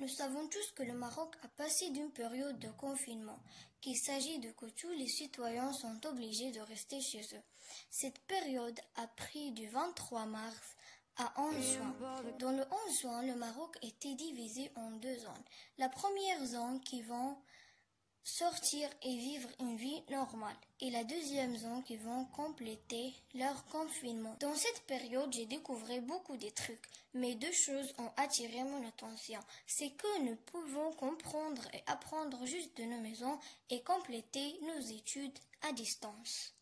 Nous savons tous que le Maroc a passé d'une période de confinement, qu'il s'agit de que tous les citoyens sont obligés de rester chez eux. Cette période a pris du 23 mars à 11 juin. Dans le 11 juin, le Maroc était divisé en deux zones. La première zone qui vont sortir et vivre une vie normale et la deuxième zone qui vont compléter leur confinement. Dans cette période, j'ai découvert beaucoup de trucs, mais deux choses ont attiré mon attention. C'est que nous pouvons comprendre et apprendre juste de nos maisons et compléter nos études à distance.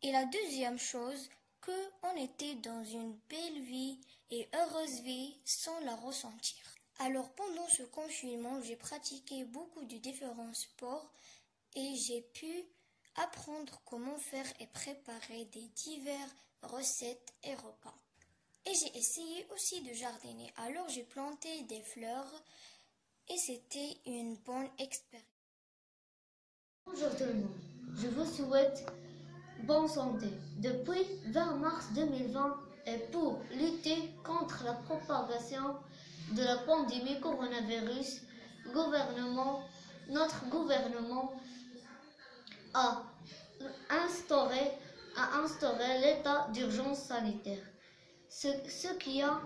Et la deuxième chose, qu'on était dans une belle vie et heureuse vie sans la ressentir. Alors pendant ce confinement, j'ai pratiqué beaucoup de différents sports et j'ai pu apprendre comment faire et préparer des diverses recettes et repas. Et j'ai essayé aussi de jardiner. Alors j'ai planté des fleurs et c'était une bonne expérience. Bonjour tout le monde, je vous souhaite bonne santé. Depuis 20 mars 2020 et pour lutter contre la propagation de la pandémie coronavirus, notre gouvernement a instauré l'état d'urgence sanitaire, ce qui a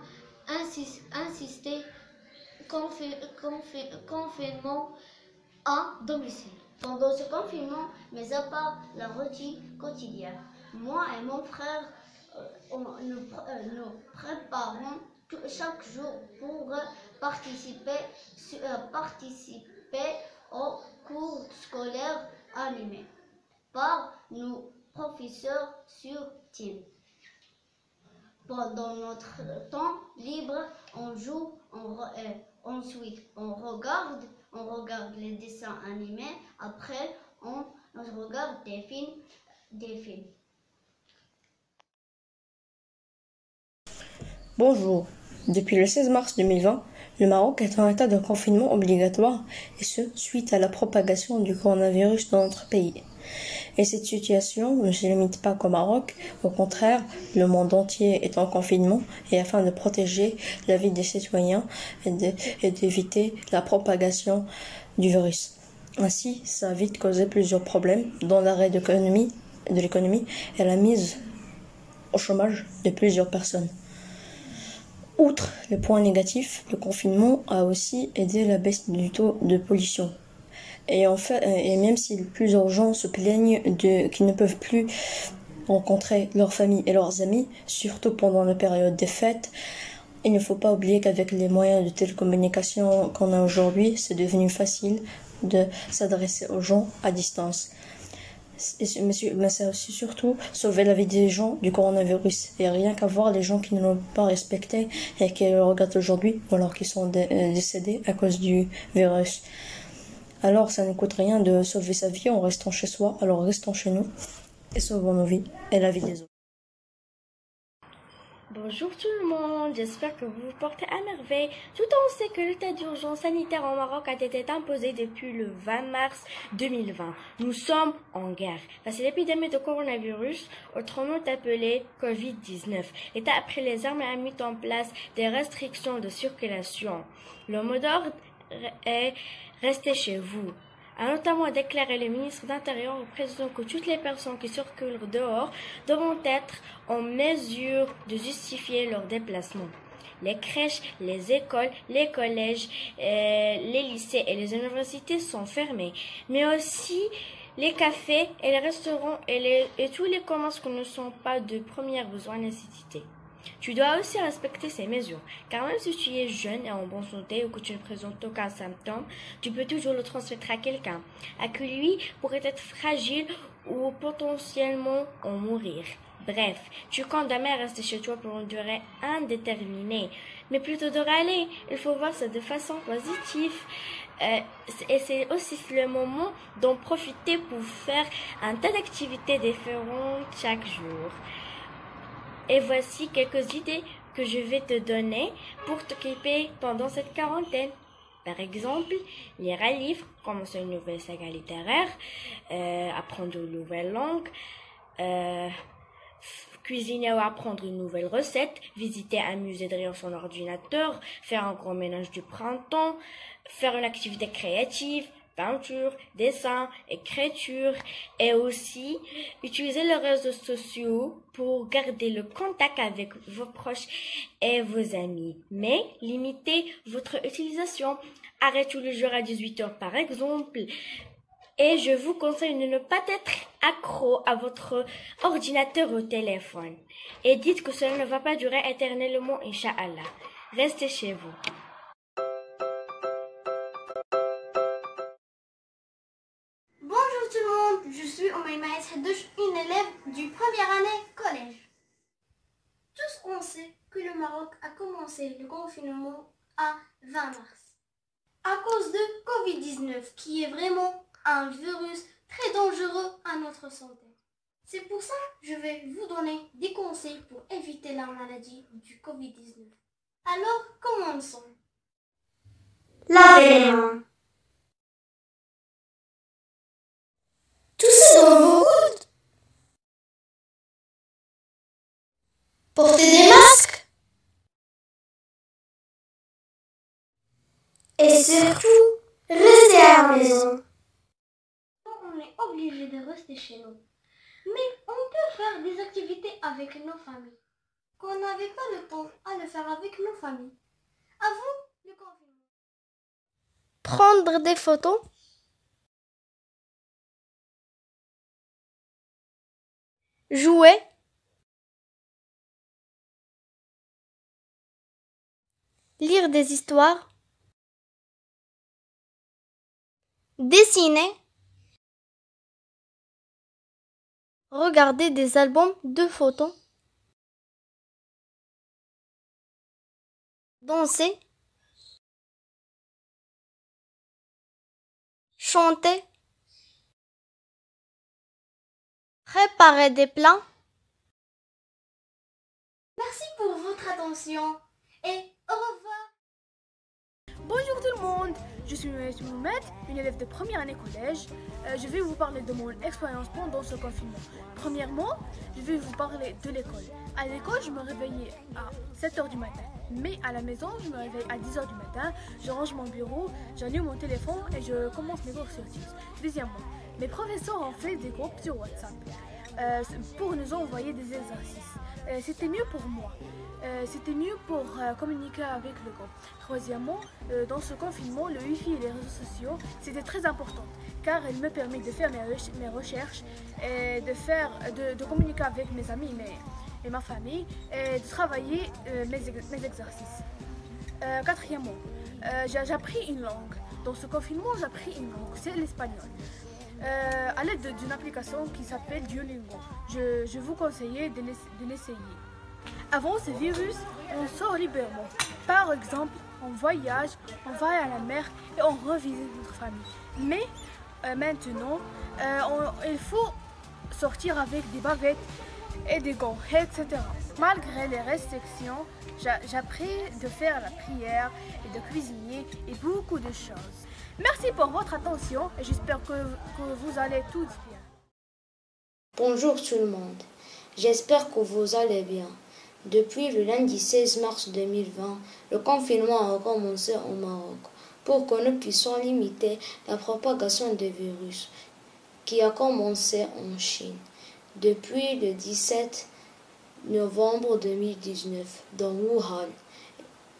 insisté confinement à domicile. Pendant ce confinement, mais à part la routine quotidienne, moi et mon frère, nous préparons chaque jour pour participer aux cours scolaires animés par nos professeurs sur Teams. Pendant notre temps libre, on joue, ensuite on regarde les dessins animés, après on regarde des films. Bonjour. Depuis le 16 mars 2020, le Maroc est en état de confinement obligatoire, et ce, suite à la propagation du coronavirus dans notre pays. Et cette situation ne se limite pas qu'au Maroc, au contraire, le monde entier est en confinement, et afin de protéger la vie des citoyens et d'éviter la propagation du virus. Ainsi, ça a vite causé plusieurs problèmes, dont l'arrêt de l'économie et la mise au chômage de plusieurs personnes. Outre les points négatifs, le confinement a aussi aidé la baisse du taux de pollution. Et même si plusieurs gens se plaignent qu'ils ne peuvent plus rencontrer leurs familles et leurs amis, surtout pendant la période des fêtes, il ne faut pas oublier qu'avec les moyens de télécommunication qu'on a aujourd'hui, c'est devenu facile de s'adresser aux gens à distance. Mais ça a aussi surtout sauvé la vie des gens du coronavirus. Et rien qu'à voir les gens qui ne l'ont pas respecté et qui le regardent aujourd'hui, ou alors qui sont décédés à cause du virus. Alors ça ne coûte rien de sauver sa vie en restant chez soi, alors restons chez nous et sauvons nos vies et la vie des autres. Bonjour tout le monde, j'espère que vous vous portez à merveille. Tout on sait que l'état d'urgence sanitaire au Maroc a été imposé depuis le 20 mars 2020. Nous sommes en guerre face à l'épidémie de coronavirus, autrement appelée Covid-19. L'État a pris les armes et a mis en place des restrictions de circulation. Le mot d'ordre est « restez chez vous ». A notamment déclaré le ministre de l'Intérieur au président que toutes les personnes qui circulent dehors devront être en mesure de justifier leur déplacement. Les crèches, les écoles, les collèges, les lycées et les universités sont fermés, mais aussi les cafés et les restaurants et tous les commerces qui ne sont pas de première besoin nécessité. Tu dois aussi respecter ces mesures, car même si tu es jeune et en bonne santé ou que tu ne présentes aucun symptôme, tu peux toujours le transmettre à quelqu'un, à qui lui pourrait être fragile ou potentiellement en mourir. Bref, tu comptes jamais rester chez toi pour une durée indéterminée, mais plutôt de râler. Il faut voir ça de façon positive. Et c'est aussi le moment d'en profiter pour faire un tas d'activités différentes chaque jour. Et voici quelques idées que je vais te donner pour t'occuper pendant cette quarantaine. Par exemple, lire un livre, commencer une nouvelle saga littéraire, apprendre une nouvelle langue, cuisiner ou apprendre une nouvelle recette, visiter un musée derrière son ordinateur, faire un grand ménage du printemps, faire une activité créative, peinture, dessin, écriture et aussi utiliser les réseaux sociaux pour garder le contact avec vos proches et vos amis. Mais limitez votre utilisation. Arrêtez tous les jours à 18h par exemple. Et je vous conseille de ne pas être accro à votre ordinateur ou téléphone. Et dites que cela ne va pas durer éternellement, Inch'Allah. Restez chez vous. Bonjour tout le monde, je suis Omaima Hadouch, une élève du première année collège. Tous on sait que le Maroc a commencé le confinement à 20 mars. À cause de Covid-19, qui est vraiment un virus très dangereux à notre santé. C'est pour ça que je vais vous donner des conseils pour éviter la maladie du Covid-19. Alors, commençons. Lavez les mains. Toussez dans vos coudes. Portez des masques. Et surtout, restez à la maison. On est obligé de rester chez nous. Mais on peut faire des activités avec nos familles. Qu'on n'avait pas le temps à le faire avec nos familles. Avant le confinement. Prendre des photos. Jouer. Lire des histoires. Dessiner. Regarder des albums de photos. Danser. Chanter. Préparer des plats. Merci pour votre attention et au revoir. Bonjour tout le monde, je suis Moumed, une élève de première année collège. Je vais vous parler de mon expérience pendant ce confinement. Premièrement, je vais vous parler de l'école. À l'école, je me réveillais à 7h du matin. Mais à la maison, je me réveille à 10h du matin. Je range mon bureau, j'allume mon téléphone et je commence mes cours sur Teams. Deuxièmement, mes professeurs ont fait des groupes sur WhatsApp pour nous envoyer des exercices. C'était mieux pour moi. C'était mieux pour communiquer avec le groupe. Troisièmement, dans ce confinement, le Wi-Fi et les réseaux sociaux, c'était très important car il me permet de faire mes recherches et de communiquer avec mes amis et ma famille et de travailler mes exercices. Quatrièmement, j'ai appris une langue. Dans ce confinement, j'ai appris une langue, c'est l'espagnol. À l'aide d'une application qui s'appelle Duolingo. Je vous conseille de l'essayer. Avant ce virus, on sort librement. Par exemple, on voyage, on va à la mer et on revisite notre famille. Mais maintenant, il faut sortir avec des bavettes et des gants, etc. Malgré les restrictions, j'ai appris de faire la prière et de cuisiner et beaucoup de choses. Merci pour votre attention et j'espère que vous allez tous bien. Bonjour tout le monde, j'espère que vous allez bien. Depuis le lundi 16 mars 2020, le confinement a commencé au Maroc pour que nous puissions limiter la propagation du virus qui a commencé en Chine depuis le 17 novembre 2019 dans Wuhan.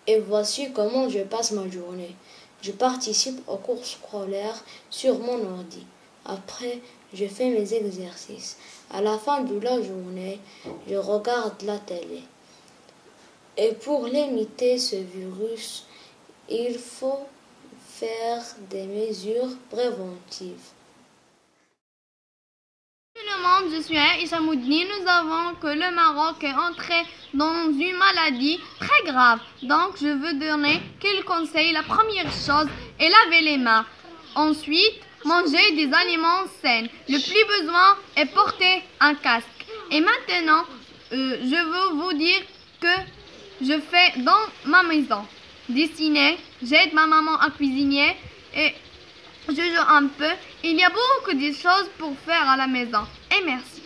Et voici comment je passe ma journée. Je participe aux cours scolaires sur mon ordi. Après, je fais mes exercices. À la fin de la journée, je regarde la télé. Et pour limiter ce virus, il faut faire des mesures préventives. Salut le monde, je suis Aïcha Moudni. Nous avons que le Maroc est entré dans une maladie très grave. Donc je veux donner quelques conseils. La première chose est laver les mains. Ensuite, manger des aliments sains. Le plus besoin est porter un casque. Et maintenant, je veux vous dire que je fais dans ma maison. Dessiner, j'aide ma maman à cuisiner et je joue un peu. Il y a beaucoup de choses pour faire à la maison. Et merci.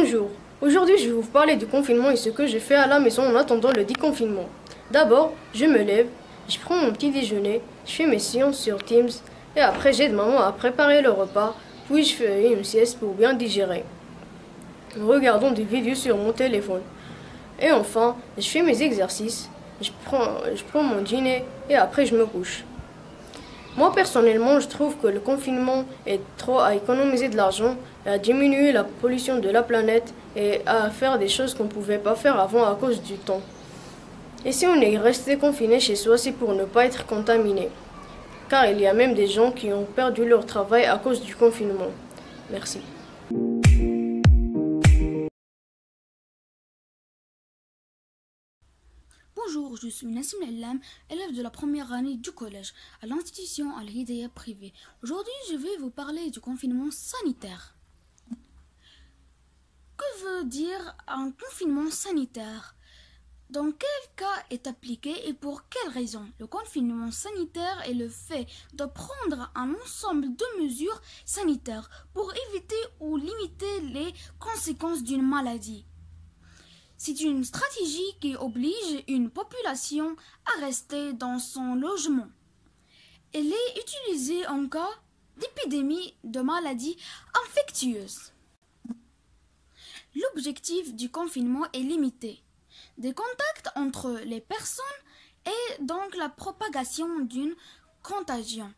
Bonjour, aujourd'hui je vais vous parler du confinement et ce que j'ai fait à la maison en attendant le déconfinement. D'abord, je me lève, je prends mon petit déjeuner, je fais mes séances sur Teams et après j'aide maman à préparer le repas, puis je fais une sieste pour bien digérer. Regardons des vidéos sur mon téléphone. Et enfin, je fais mes exercices, je prends mon dîner et après je me couche. Moi personnellement, je trouve que le confinement est trop à économiser de l'argent, à diminuer la pollution de la planète et à faire des choses qu'on ne pouvait pas faire avant à cause du temps. Et si on est resté confiné chez soi, c'est pour ne pas être contaminé. Car il y a même des gens qui ont perdu leur travail à cause du confinement. Merci. Bonjour, je suis Nassim Ellam, élève de la première année du collège à l'institution Al-Hidayah privée. Aujourd'hui, je vais vous parler du confinement sanitaire. Que veut dire un confinement sanitaire? Dans quel cas est appliqué et pour quelles raisons? Le confinement sanitaire est le fait de prendre un ensemble de mesures sanitaires pour éviter ou limiter les conséquences d'une maladie. C'est une stratégie qui oblige une population à rester dans son logement. Elle est utilisée en cas d'épidémie de maladies infectieuses. L'objectif du confinement est limité des contacts entre les personnes et donc la propagation d'une contagion.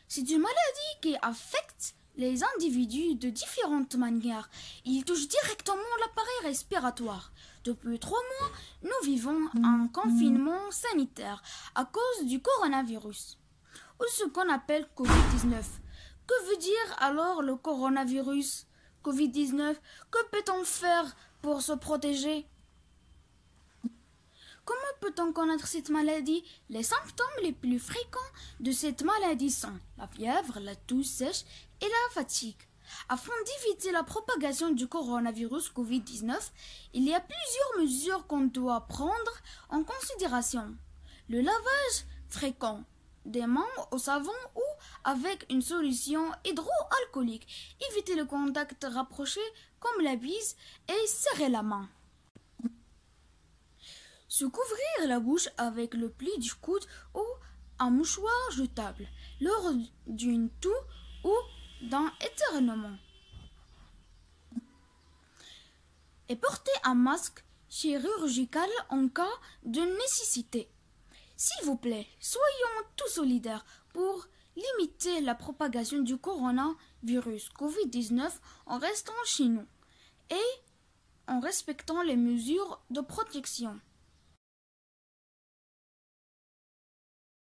C'est une maladie qui affecte les individus de différentes manières. Il touche directement l'appareil respiratoire. Depuis 3 mois, nous vivons un confinement sanitaire à cause du coronavirus, ou ce qu'on appelle Covid-19. Que veut dire alors le coronavirus? Covid-19, que peut-on faire pour se protéger? Comment peut-on connaître cette maladie? Les symptômes les plus fréquents de cette maladie sont la fièvre, la toux sèche et la fatigue. Afin d'éviter la propagation du coronavirus Covid-19, il y a plusieurs mesures qu'on doit prendre en considération. Le lavage fréquent des mains au savon ou avec une solution hydroalcoolique. Éviter le contact rapproché comme la bise et serrer la main. Se couvrir la bouche avec le pli du coude ou un mouchoir jetable lors d'une toux ou d'un éternuement. Et porter un masque chirurgical en cas de nécessité. S'il vous plaît, soyons tous solidaires pour limiter la propagation du coronavirus Covid-19 en restant chez nous et en respectant les mesures de protection.